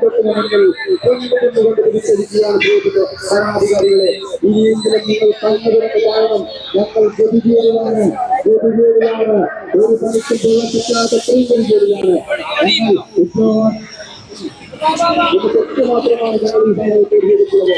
തൊട്ടുമെങ്കിൽ കൊണ്ടുകൊണ്ട് തിരിച്ചടിക്കുകയാണ് പ്രിയപ്പെട്ട ഭരണാധികാരികളെ. ഇനിയെങ്കിലും നിങ്ങൾ കണ്ണുതുറന്ന് കാരണം ഞങ്ങൾ ഗതികേടിലാണ്. ഒരു പണിക്കും പ്രവർത്തിക്കാത്ത കൈകളിലാണ്. ഇത് തെറ്റ് മാത്രമാണ് ഞങ്ങൾ ഈ സമയത്ത് എഴുതിയിട്ടുള്ളത്.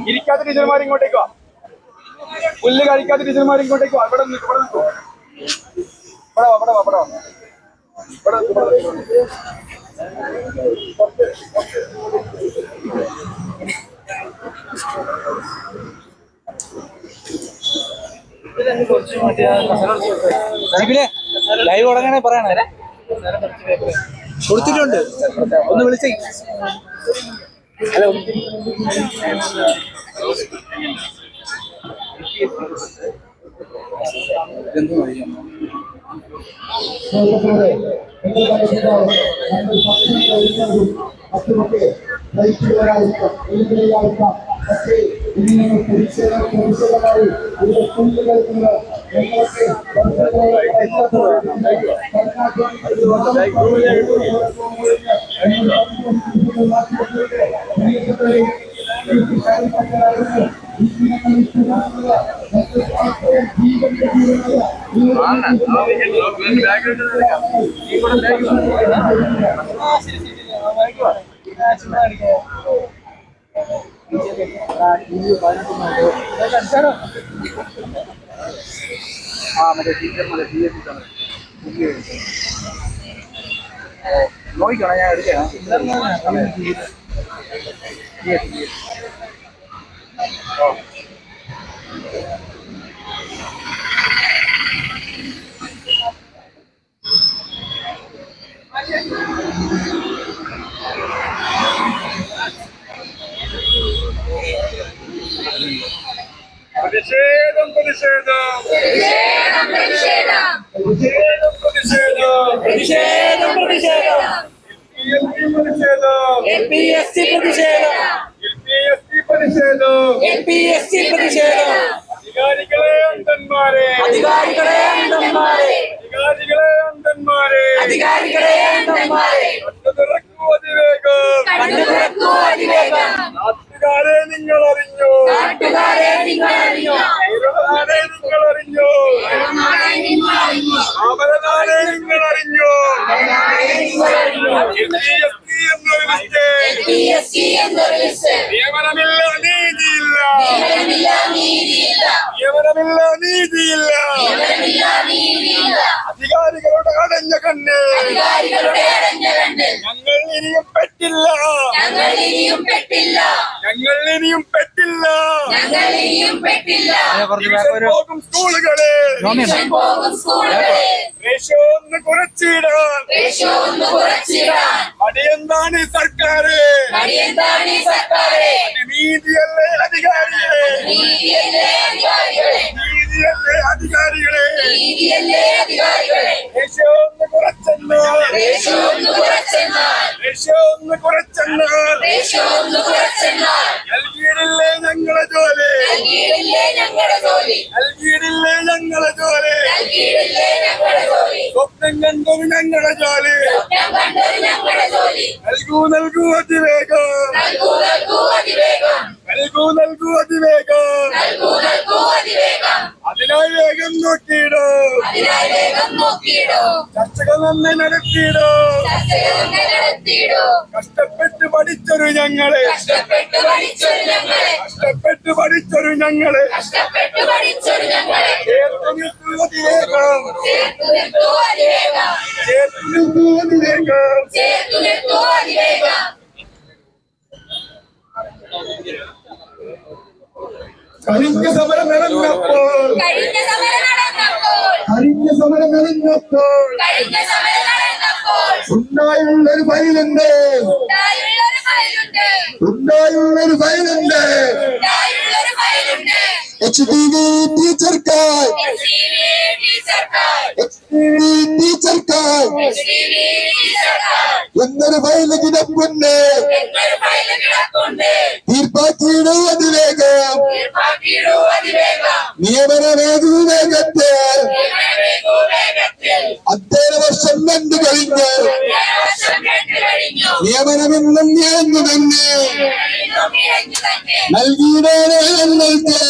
ഇരിക്കാത്ത ടീച്ചർമാർ ഇങ്ങോട്ടേക്ക് വാ. പുല്ല് കഴിക്കാത്ത ടീച്ചർമാർ ഇങ്ങോട്ടേക്ക് വാ. ഇവിടെ നിൽക്കും, ഇവിടെ നിൽക്കും. ലൈവ് തുടങ്ങണേ പറയണേ. കൊടുത്തിട്ടുണ്ട്, ഒന്ന് വിളിച്ചേ. ഹലോ, ഇതെന്ത് അറിയാം? പക്ഷേ ഇനി പ്രതിഷേധമായി ഇവിടെ കുഞ്ഞുകൾക്കുള്ള ഞങ്ങളൊക്കെ നോക്കിക്കോണേ, ഞാൻ എടുക്കാം. പ്രതിഷേധം പ്രതിഷേധം പ്രതിഷേധം പ്രതിഷേധം പ്രതിഷേധം അധികാരികളെ അന്ധന്മാരെ നാട്ടുകാരെ നിങ്ങൾ അറിഞ്ഞോ, അവരനാരെ നിങ്ങൾ അറിഞ്ഞോ. നിയമനമില്ല, നീതിയില്ല. നിയമനമില്ല, നീതിയില്ല. അധികാരികളുടെ അടഞ്ഞ കണ്ണ് ഞങ്ങൾ ഇനിയും പെട്ടില്ല. പോകും സ്കൂളുകളെ റേഷ്യോ ഒന്ന് കുറച്ചിടാൻ. അടിയെന്താണ് സർക്കാർ? നീതിയല്ലേ അധികാരികളെ? റേഷ്യോ ഒന്ന് കുറച്ചെന്നാൽ നൽകിയിട നൽകിയിടില്ലേ ഞങ്ങളെ ജോലി, നൽകിയിടില്ലേ ഞങ്ങളെ ജോലി, സ്വപ്നം കണ്ടൊരു ഞങ്ങളെ ജോലി, നൽകൂ നൽകൂ അതിവേഗം, നൽകൂ നൽകൂ അതിവേഗം, അതിനായി വേഗം നോക്കിയിടോ, ചർച്ചകൾ നന്നായി നടത്തിയിടോ, കഷ്ടപ്പെട്ട് പഠിച്ചൊരു ഞങ്ങളെ, കഷ്ടപ്പെട്ട് പഠിച്ചൊരു ഞങ്ങളെ, ചേർത്തു നിൽക്കൂ അതിവേഗം, ചേർത്തു നിൽക്കൂ അതിവേഗം. കഴിഞ്ഞ സമരം നടന്നപ്പോൾ, കഴിഞ്ഞ സമരം നടന്നപ്പോൾ ഉണ്ടായുള്ളൊരു ഫയലുണ്ട്, ഉണ്ടായുള്ളൊരു ഫയലുണ്ട്. HDV ടീച്ചർക്കായി, HDV ടീച്ചർക്കായി എന്നൊരു ഫയല് കിടപ്പുണ്ട്, തീർപ്പാക്കിയിടൂ അതിവേഗം, നിയമന വേഗത്തിൽ അധ്യയന വർഷം കണ്ടു കഴിഞ്ഞ് നിയമനമെന്നും നിറഞ്ഞു തന്നെ നൽകിയിടേ ഞങ്ങൾക്ക്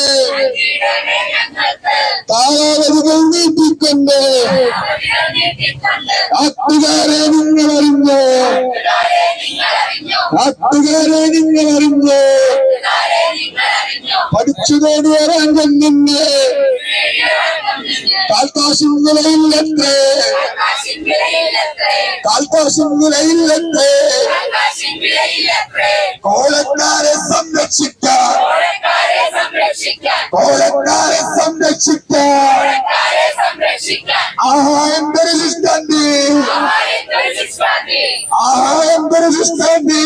കാലാവധികൾ നീട്ടിക്കൊണ്ട് നാട്ടുകാരെ നിങ്ങളറിഞ്ഞോ, നാട്ടുകാരെ നിങ്ങളറിഞ്ഞോ പഠിച്ചു നേടിയ രംഗം നിന്ന് കാൽക്കാശിൻ വിലയില്ലത്രേ, കാൽക്കാശിൻ വിലയില്ലത്രേ. കോളക്കാരെ സംരക്ഷിക്കാൻ, കോളക്കാരെ സംരക്ഷിക്കാൻ ആഹാ എന്തൊരു സിസ്റ്റന്തി, ആഹാ എന്തൊരു സിസ്റ്റന്തി.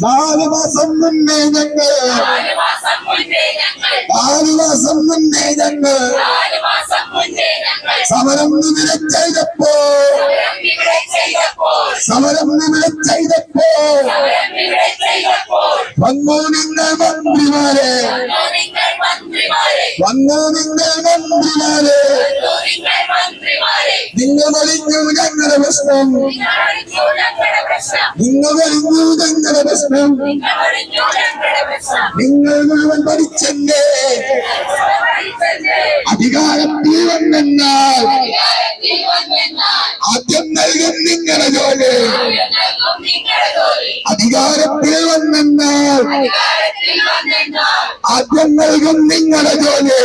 4 മാസം മുന്നേ ഞങ്ങൾ, 4 മാസം മുന്നേ ഞങ്ങൾ സമരം നിമിരം ചെയ്തപ്പോൾ, സമരം നിമിരം ചെയ്തപ്പോൾ വന്നു നിങ്ങൾ മന്ത്രിമാരെ, വന്നു നിങ്ങൾ മന്ത്രിമാരെ, നിങ്ങൾ വലിഞ്ഞു ഞങ്ങളുടെ പ്രശ്നം, നിങ്ങൾ വലിഞ്ഞു ഞങ്ങളുടെ പ്രശ്നം, നിങ്ങൾ മുഴുവൻ പഠിച്ചെന്നെ അധികാരത്തിൽ വന്നെന്നാൽ ആദ്യം നൽകും നിങ്ങളുടെ ജോലി, അധികാരത്തിൽ വന്നെന്നാൽ ആദ്യം നൽകും നിങ്ങളുടെ ജോലി,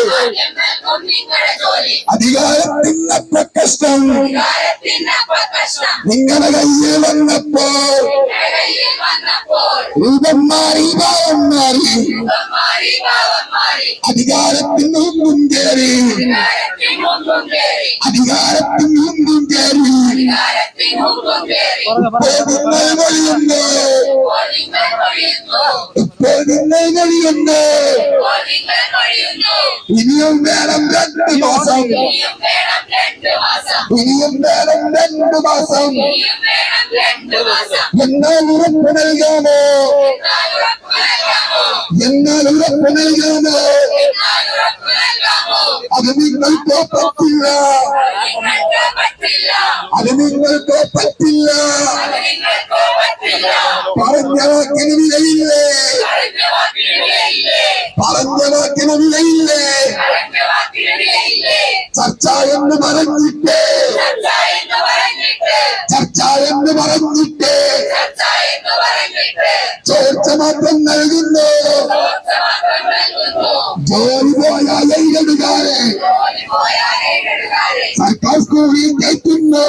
അധികാരത്തിനപ്പ കഷ്ടം നിങ്ങളുടെ കയ്യിൽ വന്നപ്പോൾ രൂപം മാറി ഭാവം മാറി, അധികാരത്തിന് മുമ്പും കയറി, അധികാരത്തിന് മുമ്പും കയറി. ഇപ്പോൾ നിങ്ങൾ വഴിയുണ്ട്, ഇപ്പോൾ നിങ്ങൾ വഴിയുണ്ട്. ഇനിയും വേണം 2 മാസം, ഇനിയും വേണം 2 മാസം. എന്നാൽ ഉറപ്പ് നൽകാമോ, എന്നാൽ ഉറപ്പ് നൽകാമോ, അത് നിങ്ങൾക്ക് പറ്റില്ല, അത് നിങ്ങൾക്ക് പറ്റില്ല. പറഞ്ഞ വാക്കിന് വിലയില്ലേ, പറഞ്ഞ വാക്കിന് വിലയില്ലേ. ചർച്ച എന്ന് പറഞ്ഞിട്ട്, ചർച്ച എന്ന് പറഞ്ഞിട്ട് ചോർച്ച മാത്രം നൽകുന്നു. ജോലി പോയ എഴുതുകാരെ സർക്കാർ സ്കൂളിൽ കയറ്റുന്നു,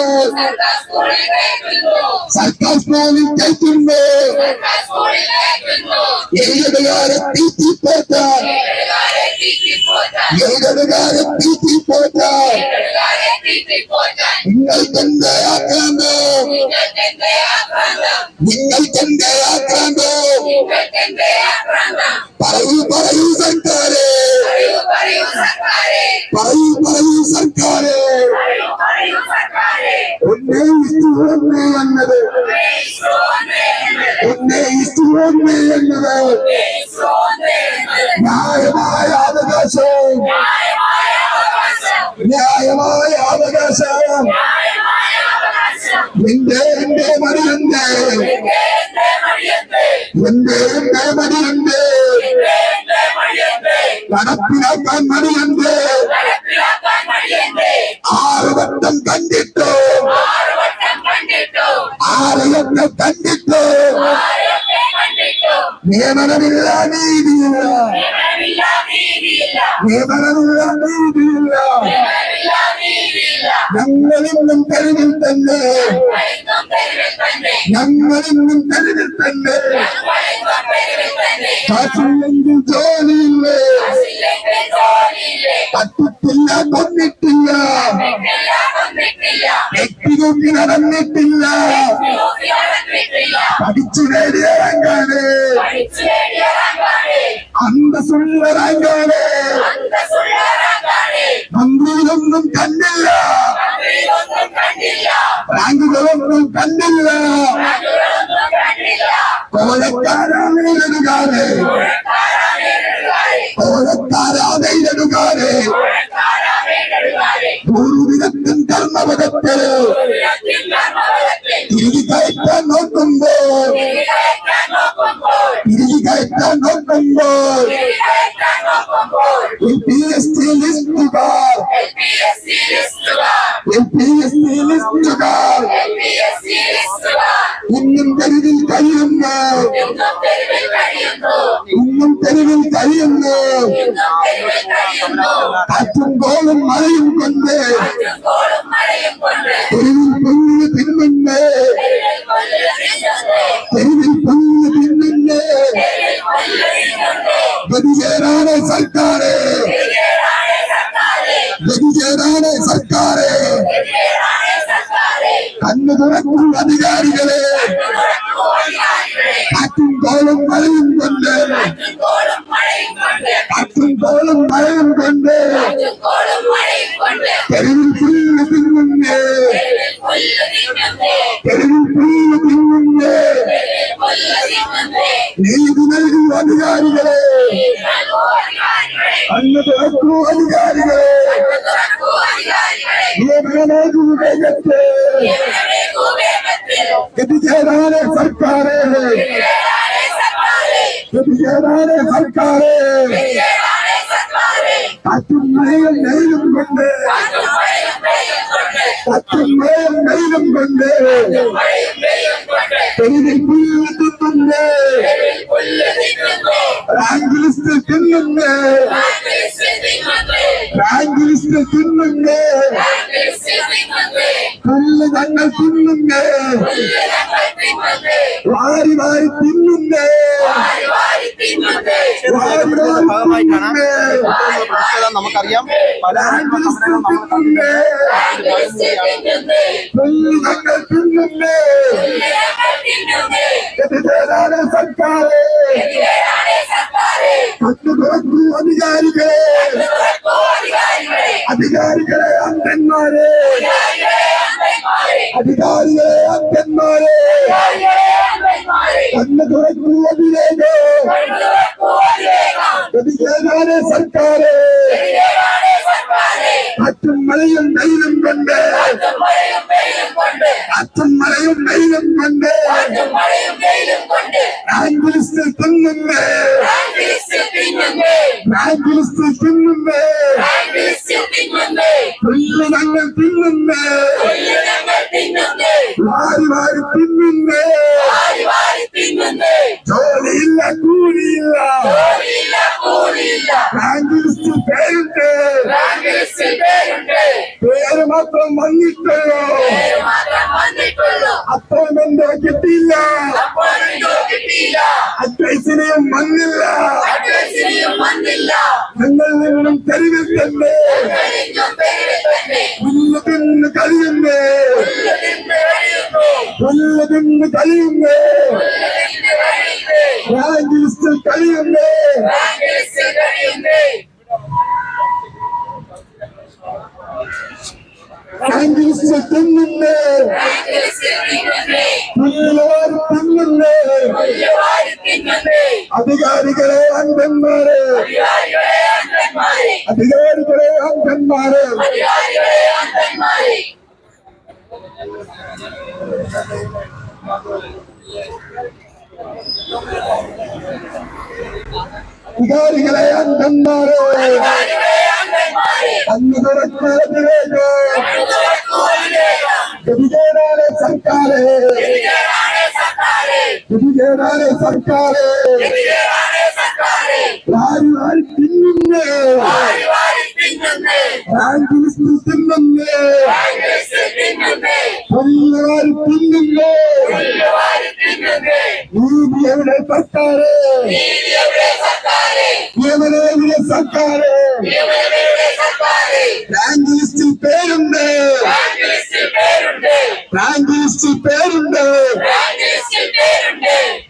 സർക്കാർ സ്കൂളിൽ കയറ്റുന്നു. എഴുതുകാരെ തീറ്റിപ്പോറ്റാൻ, എഴുതുകാരെ തീറ്റിപ്പോറ്റാൻ നിങ്ങൾക്കെന്തേ ആക്കാമോ, നിങ്ങൾക്കെന്തേ ആക്കാമോ. പറയൂ പറയൂ സർക്കാരെ, പറയൂ പറയൂ സർക്കാരെ. ഉന്നയിച്ചു വന്നത്, ഉന്നയിച്ചു ഭൂമി എന്നത് ന്യായമായ അവകാശം, ന്യായമായ അവകാശം. എന്റെ മടിയുണ്ട്, എന്റെ മടിയുണ്ട്, നടപ്പിലാക്കാൻ മടിയുണ്ട്. 6 വട്ടം കണ്ടിട്ടു, 6 വട്ടം കണ്ടിട്ടു. നിയമനമില്ല, നീതിയില്ല, നിയമനമില്ല, നീതിയില്ല. ഞങ്ങളിന്നും തെരുവിൽ തന്നെ, ഞങ്ങളിന്നും തെരുവിൽ തന്നെ. കാശില്ലെങ്കിൽ ജോലിയില്ലേ, പറ്റത്തില്ല, കൊന്നിട്ടില്ല, വ്യക്തികൊണ്ടി നടന്നിട്ടില്ല. പഠിച്ചു നേടിയ റാങ്കാണ്, അന്തസ്സുള്ള റാങ്കാണ്. മന്ത്രിയിലൊന്നും കണ്ടില്ല, റാങ്കുകളൊന്നും കണ്ടില്ല. കോഴക്കാരാണെടുകാരെ, കോഴക്കാരാണെടുകാരെ. പൂർവികത്തിൻ കർമ്മപദത്തിൽ തിരികെ കയറ്റാൻ നോക്കുമ്പോൾ, തിരികെ കയറ്റാൻ നോക്കുമ്പോൾ LPSC ലിസ്റ്റുകാർ, LPSC ലിസ്റ്റുകാർ ഇന്നും തെരുവിൽ കഴിയുന്നു, ഇന്നും തെരുവിൽ കഴിയുന്നു. കാറ്റും കോളും മഴയും കൊണ്ട് തെരുവിൽ പൊങ്ങി തിന്നുണ്ട്, തെരുവിൽ പൊങ്ങി തിന്നുണ്ട്. ഗതികേടാണ് സർക്കാര്, ഗതികേടാണ് സർക്കാര്. കണ്ണു തുറക്കൂ അധികാരികളെ, കാറ്റും കോളും മഴയും കൊണ്ട്, കാറ്റും കോളും മഴയും കൊണ്ട് തെരുവിൽ പുല്ല് തിന്നുണ്ട്, തെരുവിൽ പുല്ല് തിന്നുണ്ട്. നീതി നൽകൂ അധികാരികളെ, കണ്ണു തുറക്കൂ അധികാരികളെ. നിയമനമേകൂ വേഗത്തെ, ഗതികേടാണ് സർക്കാര്, ഗതികേടാണ് സർക്കാര്. കാറ്റും മഴയും വെയിലും കൊണ്ട്, കാറ്റും മഴയും വെയിലും കൊണ്ട് തെരുവിൽ പുല്ല് തിന്നുണ്ട്, റാങ്ക് ലിസ്റ്റ് തിന്നുണ്ട്, റാങ്ക് ലിസ്റ്റ് തിന്നുണ്ട്. പുല്ല് ഞങ്ങൾ തിന്നുണ്ട്, വാരി വാരി തിന്നുണ്ട്, വാരി വാരി തിന്നുണ്ട്. നമുക്കറിയാം റാങ്ക് ലിസ്റ്റ് തിന്നുണ്ട്, പുല്ല് ഞങ്ങൾ തിന്നുണ്ട്. ഗതികേടാണ് സർക്കാര്, കണ്ണു തുറക്കൂ അധികാരികളെ, അധികാരികളെ അന്ധന്മാരെ, അധികാരികളെ അന്ധന്മാരെ. കണ്ണു തുറക്കൂ അതിലേക്ക്, ഗതികേടാണ് സർക്കാര്. കാറ്റും മഴയും വെയിലും കൊണ്ട്, കാറ്റും മഴയും വെയിലും കൊണ്ട് റാങ്ക് ലിസ്റ്റ് തിന്നുണ്ട്, റാങ്ക് ലിസ്റ്റ് തിന്നുണ്ട്. പുല്ല് ഞങ്ങൾ തിന്നുണ്ട്, വാരി വാരി തിന്നുണ്ട്. ജോലിയില്ല, കൂലിയില്ല, റാങ്ക് ലിസ്റ്റ് പേരുണ്ട്, പേര് മാത്രം വന്നിട്ടുള്ളൂ, അപ്പോയിന്റ്മെന്റ് കിട്ടിയില്ല, അഡ്വൈസിനെയും വന്നില്ല. ഞങ്ങൾ നിന്നും തെരുവിൽ തന്നെ പുല്ല് തിന്ന് കഴിയുന്നേ, പുല്ല് തിന്ന് കഴിയുന്നേ, റാങ്ക് ലിസ്റ്റിൽ കഴിയുന്നേ. റാങ്ക് ലിസ്റ്റിൽ തിന്നുന്നേ, പുല്ല് വാരി തിന്നുന്നേ, അധികാരികളെ അന്ധന്മാരെ, അധികാരികളെ അന്ധന്മാരെ, അധികാരികളെ അന്ധന്മാരെ, കണ്ണു തുറക്കാതിരേക്ക് ഗതികേടാണ് സർക്കാരെ, ഗതികേടാണ് സർക്കാരെ, വാരി വാരി തിന്നുന്നേ, റാങ്ക് ലിസ്റ്റിൽ തിന്നുന്നേ, കൊല്ല വാരി തിന്നുന്നേ, നീതി എവിടെ സർക്കാരെ, നിയമനയുടെ സർക്കാരെ, റാങ്ക് ലിസ്റ്റിൽ പേരുണ്ട്, റാങ്ക് ലിസ്റ്റിൽ പേരുണ്ട്,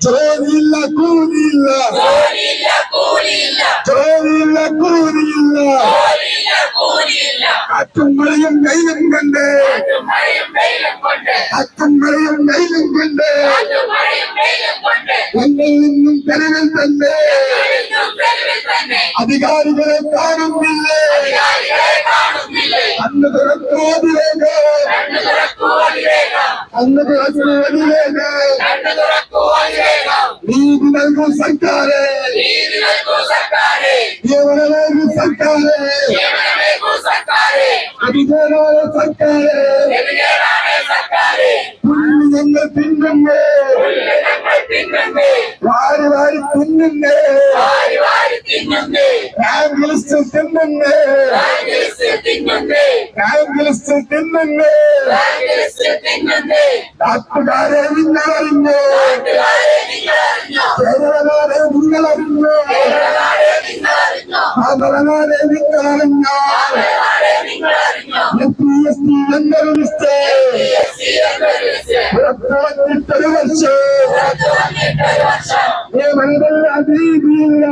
ജോലിയില്ല കൂലിയില്ല, ജോലിയില്ല കൂലിയില്ല, കാറ്റും മഴയും വെയിലും കൊണ്ട്, കാറ്റും മഴയും വെയിലും കൊണ്ട് ഞങ്ങളിൽ നിന്നും തെരുവിൽ തന്നെ അധികാരികളെ കാണുന്നില്ലേ, അന്ന് തുറക്കുവാതിലേക്ക്, അന്ന് തുറക്കുവാതിലേക്ക് നീതി നൽകൂ സർക്കാരെ, നിയമനം നൽകൂ സർക്കാരെ, അധികാരായ സർക്കാരെ, പുല്ല് ഞങ്ങൾ തിന്നുന്നേ, വാരി വാരി തിന്നുന്നേ, റാങ്ക് ലിസ്റ്റിൽ തിന്നുന്നേ, റാങ്ക് ലിസ്റ്റിൽ തിന്നുന്നേ, നാട്ടുകാരെ നിങ്ങളറിഞ്ഞോ, കേരളക്കാരെ നിങ്ങളറിഞ്ഞോ, സാധാരണക്കാരെ നിങ്ങളറിഞ്ഞോ, SC എന്നൊരു ലിസ്റ്റ് പുറത്തുവന്നിട്ടൊരു വർഷം നിയമനങ്ങളിൽ അതീതിയില്ല,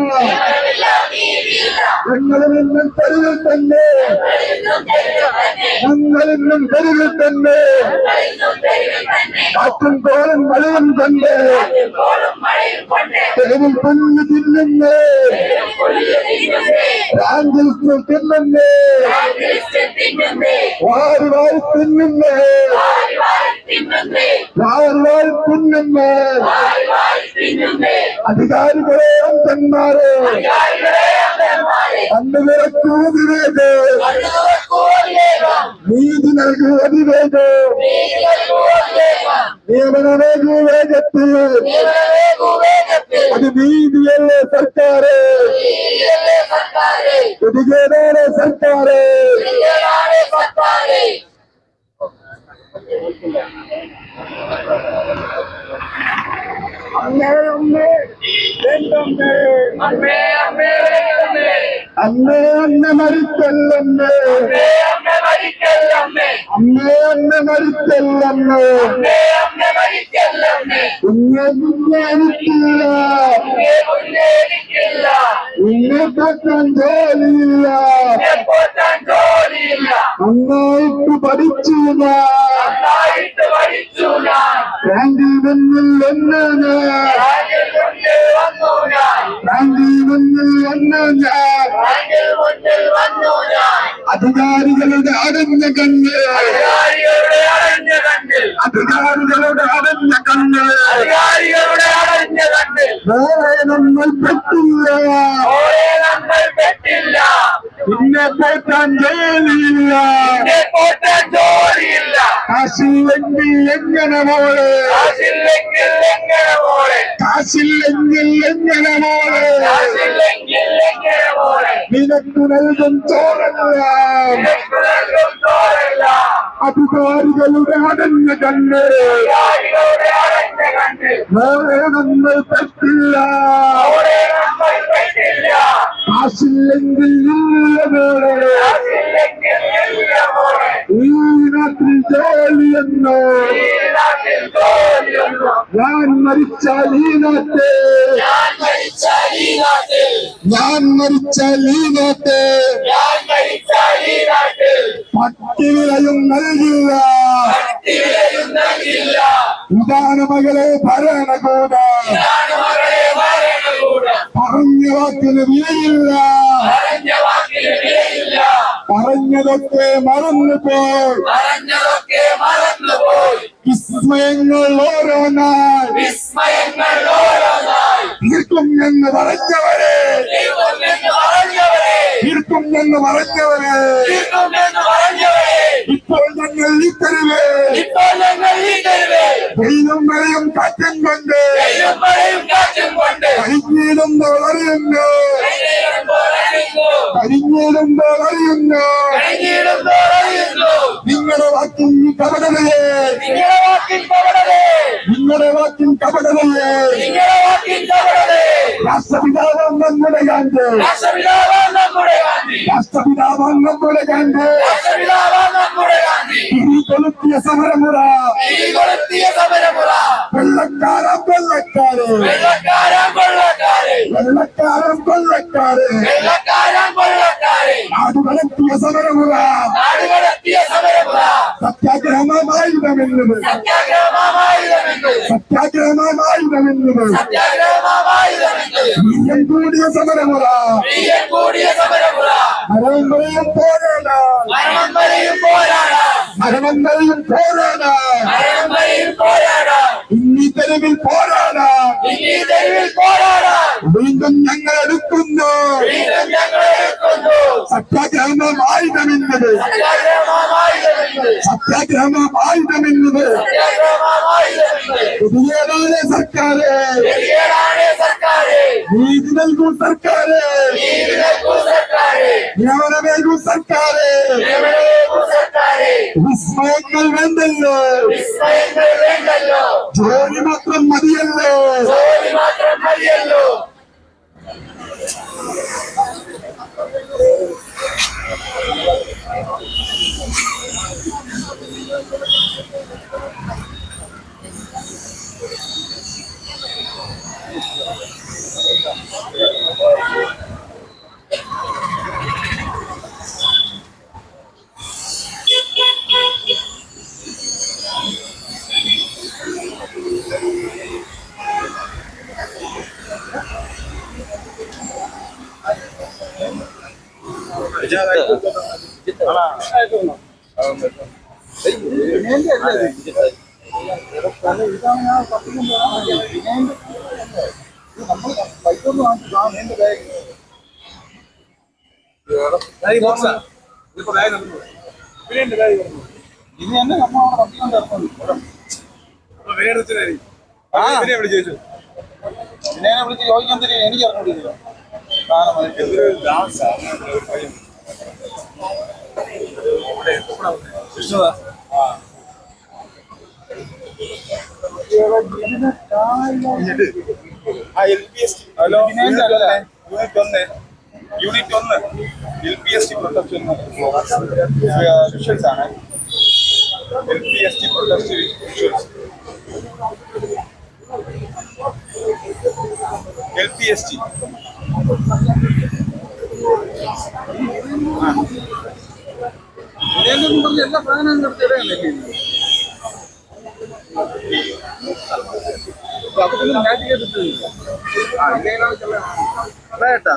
ഞങ്ങളിന്നും തെരുവിൽ തന്നെ, ഞങ്ങളിന്നും തെരുവിൽ തന്നെ, കാറ്റും കോലും മഴയും കൊണ്ട് തെരുവിൽ പുല്ല് തിന്നുന്നേ, റാങ്ക് ലിസ്റ്റിൽ തിന്നുന്നേ, വാരി വാരി തിന്നുന്നേ, വാരി വാരി തിന്നുന്നേ, അധികാരികളെ അന്ധന്മാരെ, കണ്ണു തുറക്കൂ അതിവേഗം, നീതി നൽകൂ അതിവേഗം, നിയമനമേകൂ വേഗത്തിൽ, അത് നീതിയല്ലേ സർക്കാരെ, ഗതികേടാണ് സർക്കാരെ, അമ്മേ അമ്മേ എന്തമ്മേ, അമ്മേ അമ്മ മരിക്കല്ലമ്മേ, അമ്മേ അമ്മ മരിക്കല്ലമ്മേ, കുഞ്ഞെ കുഞ്ഞെനിക്കില്ല, കുഞ്ഞെ പോറ്റാൻ ജോലിയില്ല, നന്നായിട്ട് പഠിച്ചു ഞാൻ, റാങ്കിൽ മുന്നിൽ എന്ന് ഞാൻ, റാങ്കിൽ മുന്നിൽ എന്ന് ഞാൻ, അധികാരികളുടെ അടഞ്ഞ കണ്ണ്, അധികാരികളുടെ അടഞ്ഞ കണ്ണ്, വേറെ നമ്മൾ പെട്ടില്ല, പിന്നെ പോറ്റാൻ ജോലിയില്ല, കാശില്ലെങ്കിൽ എങ്ങനെ മോളെ, കാശില്ലെങ്കിൽ എങ്ങനെ മോളെ, നിനക്ക് നൽകും ചോറല്ല, അധികാരികളുടെ അടഞ്ഞ കണ്ണ്, വേറെ നമ്മൾ പറ്റില്ല, കാശില്ലെങ്കിൽ ഇല്ല മോളെ, ഈ നാട്ടിൽ ജോലിയെന്നോ, ഞാൻ മരിച്ചാൽ ഈ നാട്ടെ, ഞാൻ മരിച്ചാൽ ഈ നാട്ടെ, പട്ടിവിലയും നൽകില്ല, ഇതാണ് മകളെ ഭരണകൂടം, വാക്കിന് വിലയില്ല, പറഞ്ഞതൊക്കെ മറന്നുപോയി, വിസ്മയങ്ങൾ ഓരോന്നായി തീർക്കും എന്ന് പറഞ്ഞവരെ, തീർക്കും എന്ന് പറഞ്ഞവരെ, ഇപ്പോൾ ഞങ്ങൾ ഈ തെരുവ് വെയിലും മഴയും കാറ്റും കൊണ്ട് കഴിഞ്ഞിടുമ്പോൾ അറിയുന്നു, കഴിഞ്ഞിടുമ്പോൾ അറിയുന്നു നിങ്ങളുടെ വാക്കിൻ കപടതയെ, നിങ്ങളുടെ വാക്കിൻ കപടതയെ. രാഷ്ട്രപിതാവാം നമ്മുടെ ഗാന്ധി, രാഷ്ട്രപിതാവാം നമ്മുടെ ഗാന്ധി കൊളുത്തിയ സമരമുറ, വെള്ളക്കാരൻ വെള്ളക്കാര്, വെള്ളക്കാരൻ കൊള്ളക്കാര്, നാടുകടത്തിയ സമരമുറ, സത്യാഗ്രഹമായുധമെന്നത്, സത്യാഗ്രഹമായുധമെന്നത് വീര്യം കൂടിയ സമരമുറ, മരണം വരെയും പോരാടാം, മരണം വരെയും പോരാടാം, ഇന്നീ തെരുവിൽ പോരാടാം, വീണ്ടും ഞങ്ങൾ എടുക്കുന്നു സത്യാഗ്രഹമായുധമെന്നത്, സത്യാഗ്രഹമായുധമെന്നത്. പുതിയതാണ് സർക്കാര്, നീതി നൽകൂ സർക്കാര്, നിയമനമേകൂ സർക്കാര്, വിസ്മയങ്ങൾ വേണ്ടല്ലോ, ജോലി മാത്രം മതിയല്ലോ. വിളിച്ചു ചോദിക്കാൻ തരും, എനിക്ക് അറിഞ്ഞോണ്ടിരിക്കില്ല. Hello, unit 1 LPST protection visuals ആണ്. LPST പ്രൊട്ടക്ഷൻ വിഷ്വൽസ്, LPST ഇതൊന്നും പറഞ്ഞ എല്ലാ സാധനവും നിർത്തിയിടല്ലേ. അതൊന്നും മാറ്റി ചെയ്തിട്ടില്ല. കേട്ടാ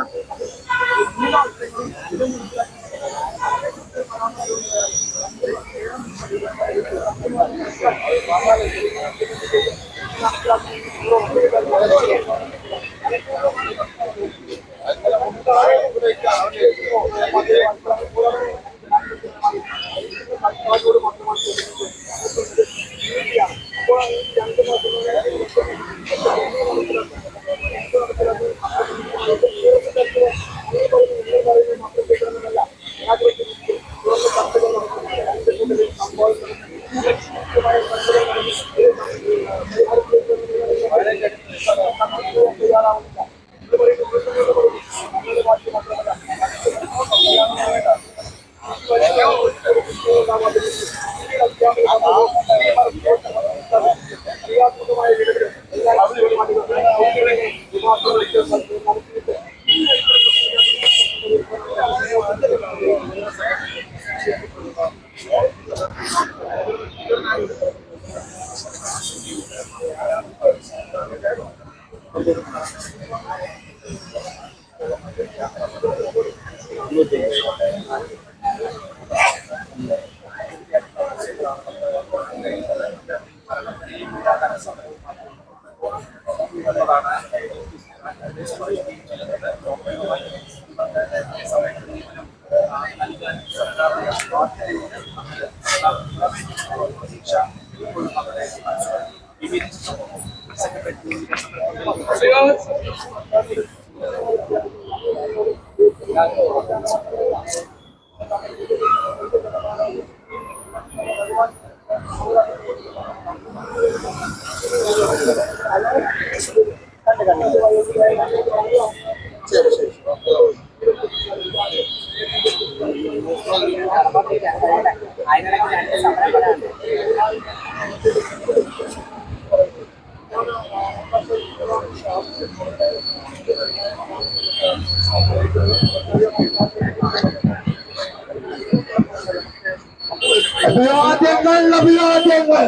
അഭിവാദ്യങ്ങൾ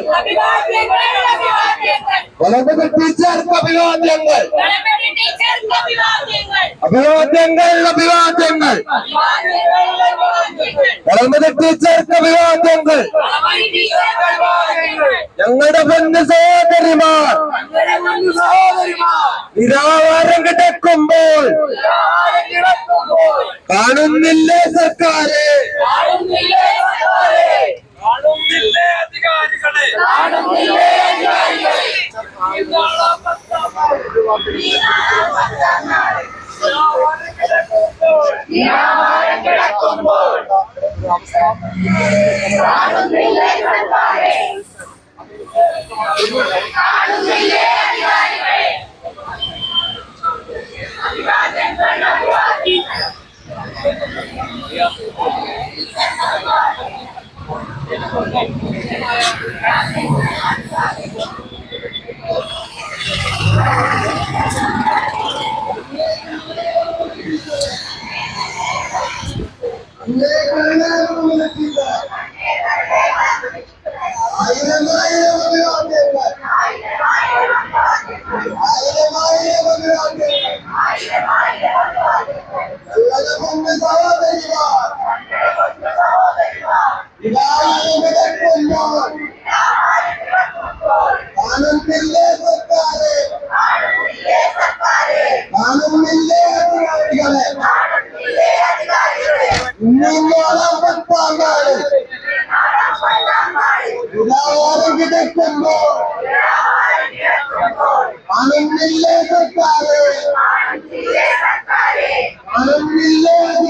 വളർന്നത് ടീച്ചർക്ക് അഭിവാദ്യങ്ങൾ അഭിവാദ്യങ്ങൾ വളർന്നത് ടീച്ചർക്ക് അഭിവാദ്യങ്ങൾ ഞങ്ങളുടെ പൊന്നു സഹോദരിമാർ നിരാഹാരം കിടക്കുമ്പോൾ കാണുന്നില്ലേ സർക്കാരെ കാണുന്നില്ലേ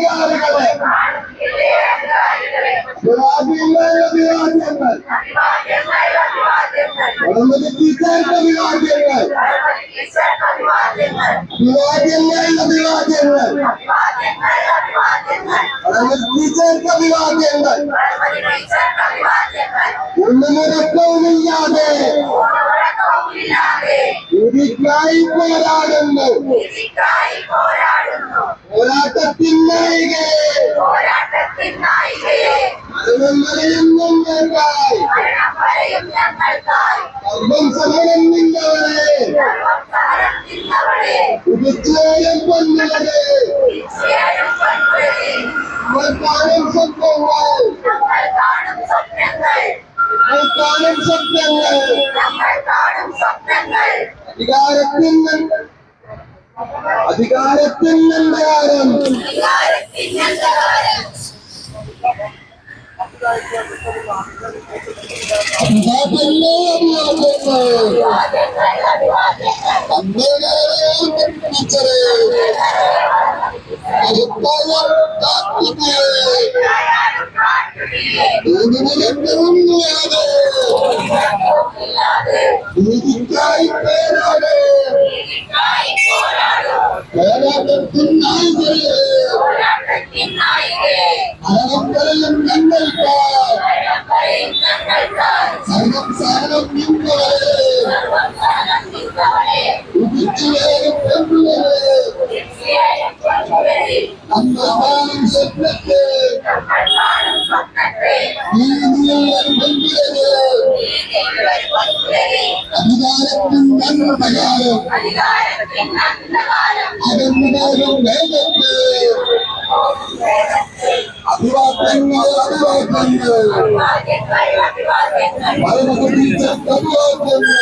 അധികാരികളെ ഒന്നിനൊരക്കവുമില്ലാതെ ഇതിക്കായി പോരാടുന്നു പോരാട്ടത്തിൻ നായികയെ മരണമലയും ഞങ്ങൾക്കായി സർവം സമരം നിന്നവരെ ഉദിച്ചേയം പൊന്നവരെ നമ്മൾ കാണും സ്വപ്നങ്ങൾ അധികാരത്തിൻ അന്ധകാരം നീതിക്കായി പേരാട് പോരാട്ടത്തിൻ നായികയെ മരണക്കരയും ഞങ്ങൾക്കായി സർവം സാധനം നിന്നവരെ ഉദിച്ചുവേറും പെണ്ണുവരെ നമ്മൾ കാണും സ്വപ്നത്തെ നീതിയുള്ള ബന്ധുവരെ അധികാര അധികാരത്തിൻ നന്മകാലം അകന്നുപോകും വേഗത്തിൽ അഭിവാദ്യങ്ങൾ മരണകുറിച്ച അഭിവാദ്യങ്ങൾ